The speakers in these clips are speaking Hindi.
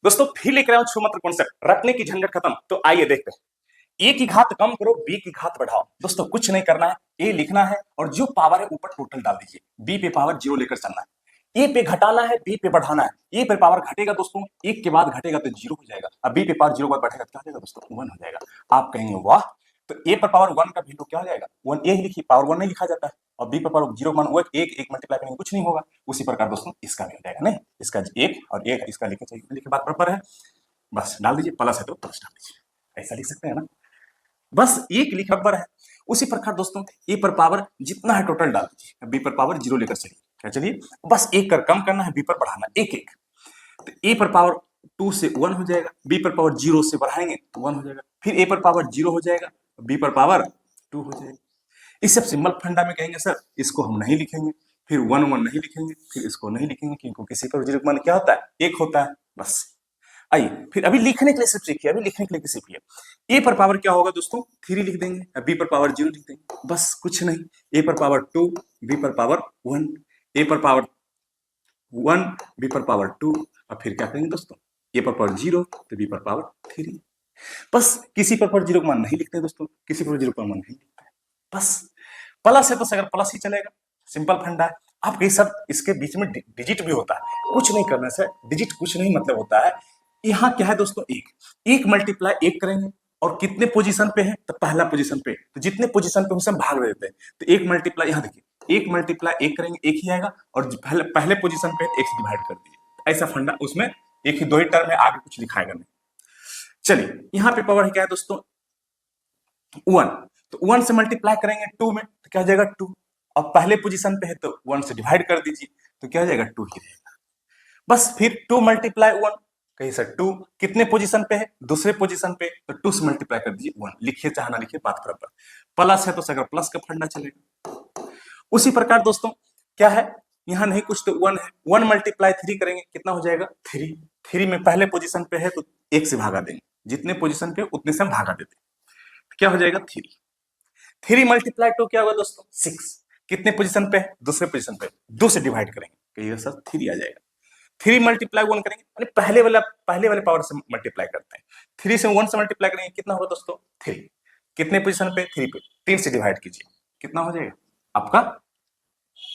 दोस्तों फिर लेकर आया हूं छूमंत्र कॉन्सेप्ट, रखने की झंझट खत्म। तो आइए देखते हैं। ए की घात कम करो, बी की घात बढ़ाओ। दोस्तों कुछ नहीं करना है, ए लिखना है और जो पावर है ऊपर टोटल डाल दीजिए। बी पे पावर जीरो लेकर चलना है, ए पे घटाना है, बी पे बढ़ाना है। ए पे पावर घटेगा दोस्तों, एक के बाद घटेगा तो जीरो हो जाएगा। अब बी पे पावर जीरो के बाद बढ़ेगा तो क्या हो जाएगा दोस्तों, वन हो जाएगा। आप कहेंगे वाह, तो ए पर पावर वन का वैल्यू क्या हो जाएगा, वन। ए ही लिखिए, पावर वन नहीं लिखा जाता है। और बी पर पावर जीरो मान वो एक एक मल्टीप्लाई करेंगे कुछ नहीं होगा। उसी प्रकार दोस्तों इसका भी हो जाएगा, नहीं इसका एक और एक इसका लिखे चाहिए, लिखे बात बराबर है। बस डाल दीजिए, प्लस है तो प्लस डाल दीजिए, ऐसा लिख सकते हैं ना। बस एक लिख बराबर है। उसी प्रकार दोस्तों ए पर पावर जितना है टोटल डाल दीजिए, बी पर पावर जीरो लेकर चलिए, क्या चलिए बस एक कर कम करना है, बी पर बढ़ाना एक एक। तो ए पर पावर टू से वन हो जाएगा, बी पर पावर जीरो से बढ़ाएंगे तो वन हो जाएगा, फिर ए पर पावर जीरो हो जाएगा, बी पर पावर टू हो जाएगा। इस सब सिंबल फंडा में कहेंगे सर इसको हम नहीं लिखेंगे, फिर वन वन नहीं लिखेंगे, फिर इसको नहीं लिखेंगे क्योंकि किसी पर जीरो मान क्या होता है, एक होता है बस। आइए फिर अभी लिखने के लिए सिर्फ सीखिए, अभी लिखने के लिए सीखिए। ए पर पावर क्या होगा दोस्तों, थ्री लिख देंगे, बी पर पावर जीरो लिख देंगे, बस कुछ नहीं। ए पर पावर टू, बी पर पावर वन, ए पर पावर वन, बी पर पावर टू, और फिर क्या करेंगे दोस्तों, ए पर पावर जीरो तो बी पर पावर थ्री। बस किसी पर पावर जीरो का मान नहीं लिखते दोस्तों, किसी पर जीरो का मान नहीं लिखते, बस प्लस है तो अगर प्लस ही चलेगा, सिंपल फंडा है। आप कहीं सब इसके बीच में डिजिट भी होता है, कुछ नहीं करना सर, डिजिट कुछ नहीं मतलब होता है। यहाँ क्या है दोस्तों, एक एक मल्टीप्लाई एक करेंगे और कितने पोजीशन पे है तो पहला पोजीशन पे, तो जितने पोजीशन पे उसे हम भाग देते हैं। तो एक मल्टीप्लाई यहाँ देखिए, एक मल्टीप्लाई एक करेंगे एक ही आएगा, और पहले पहले पोजीशन पे एक से डिवाइड कर दीजिए, ऐसा फंडा उसमें एक ही दो ही टर्म है, आगे कुछ लिखाएगा नहीं। चलिए यहाँ पे पावर क्या है दोस्तों, वन। तो वन से मल्टीप्लाई करेंगे टू में तो क्या हो जाएगा टू, और पहले पोजीशन पे है तो वन से डिवाइड कर दीजिए तो क्या हो जाएगा टू ही रहेगा। बस फिर टू मल्टीप्लाई वन, कहीं सर टू कितने पोजीशन पे है, दूसरे पोजीशन पे, तो टू से मल्टीप्लाई कर दीजिए वन, लिखिए चाहे ना लिखिए बात बराबर। प्लस है तो सर प्लस का फंडा चलेगा। उसी प्रकार दोस्तों क्या है, यहाँ नहीं कुछ तो वन है, वन मल्टीप्लाई थ्री करेंगे कितना हो जाएगा थ्री। थ्री में पहले पोजीशन पे है तो एक से भागा देंगे, जितने पोजीशन पे उतने से हम भागा देते हैं, क्या हो जाएगा थ्री। थ्री मल्टीप्लाई टू क्या होगा दोस्तों सिक्स, कितने पोजीशन पे है, दूसरे पोजीशन पे, दो से डिवाइड करेंगे कहिएगा सर थ्री आ जाएगा। थ्री मल्टीप्लाई वन करेंगे, पहले वाले पावर से मल्टीप्लाई करते हैं, थ्री से वन से मल्टीप्लाई करेंगे कितना होगा दोस्तों थ्री, कितने पोजीशन पे थ्री पे, तीन से डिवाइड कीजिए कितना हो जाएगा आपका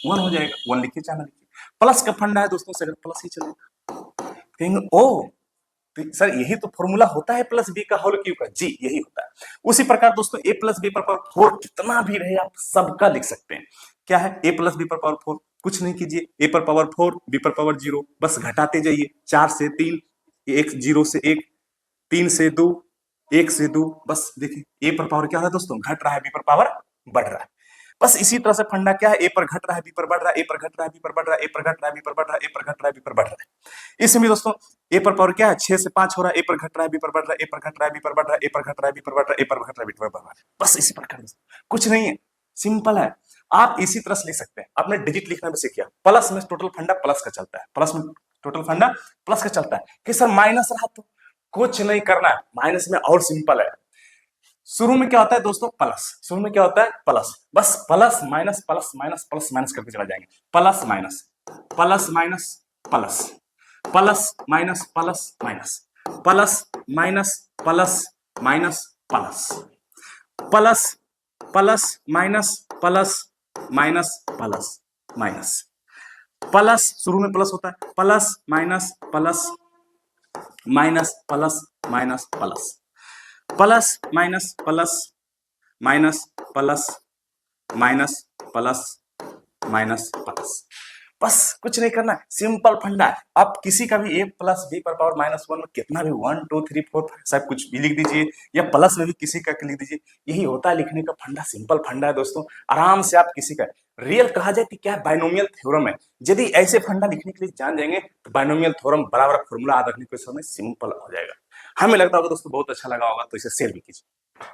वन हो जाएगा, वन लिखिए चाहे ना लिखिए। प्लस का फंडा है दोस्तों, सर प्लस ही चलेगा। कहेंगे ओ तो सर यही तो फॉर्मूला होता है प्लस बी का होल क्यूब का, जी यही होता है। उसी प्रकार दोस्तों ए प्लस बी पर पावर फोर कितना भी रहे आप सबका लिख सकते हैं। क्या है, ए प्लस बी पर पावर फोर, कुछ नहीं कीजिए, ए पर पावर फोर बी पर पावर जीरो, बस घटाते जाइए, चार से तीन, एक जीरो से एक, तीन से दो, एक से दो, बस देखिए ए पर पावर क्या है दोस्तों घट रहा है, बी पर पावर बढ़ रहा है। बस इसी तरह से फंडा क्या है, ए पर घट रहा है बी पर बढ़ रहा है, ए पर घट रहा है बी पर बढ़ रहा है, ए पर घट रहा है बी पर बढ़ रहा है, ए पर घट रहा है बी पर बढ़ रहा है। इसमें दोस्तों ए पर पावर क्या है, 6 से 5 हो रहा है, ए पर घट रहा है बी पर बढ़ रहा है, ए पर घट रहा है बी पर बढ़ रहा है, ए पर घट रहा है बी पर बढ़ रहा है, ए पर घट रहा है बी पर बढ़ रहा है। बस इसी प्रकार कुछ नहीं है, सिंपल है। आप इसी तरह से लिख सकते हैं, आपने डिजिट लिखना भी सीख लिया। प्लस में टोटल फंडा प्लस का चलता है, प्लस में टोटल फंडा प्लस का चलता है। कि सर माइनस रहा तो कुछ नहीं करना है, माइनस में और सिंपल है। शुरू में क्या होता है दोस्तों प्लस, शुरू में क्या होता है प्लस, बस plus minus plus minus plus minus करके चला जाएंगे, plus minus plus minus plus, plus minus plus minus, plus minus plus minus plus, plus plus minus plus minus plus minus, plus शुरू में प्लस होता है, plus minus plus minus plus minus plus, plus minus plus minus plus minus plus minus plus, बस कुछ नहीं करना है, सिंपल फंडा है। आप किसी का भी ए प्लस बी पर पावर माइनस वन में कितना भी वन टू थ्री फोर सब कुछ भी लिख दीजिए, या प्लस में भी किसी का लिख दीजिए, यही होता है लिखने का फंडा, सिंपल फंडा है दोस्तों। आराम से आप किसी का रियल कहा जाए कि क्या बाइनोमियल थ्योरम है, यदि ऐसे फंडा लिखने के लिए जान जाएंगे तो बाइनोमियल थ्योरम बराबर फॉर्मूला याद रखने के समय सिंपल हो जाएगा। हमें लगता होगा दोस्तों बहुत अच्छा लगा होगा, तो इसे शेयर भी कीजिए।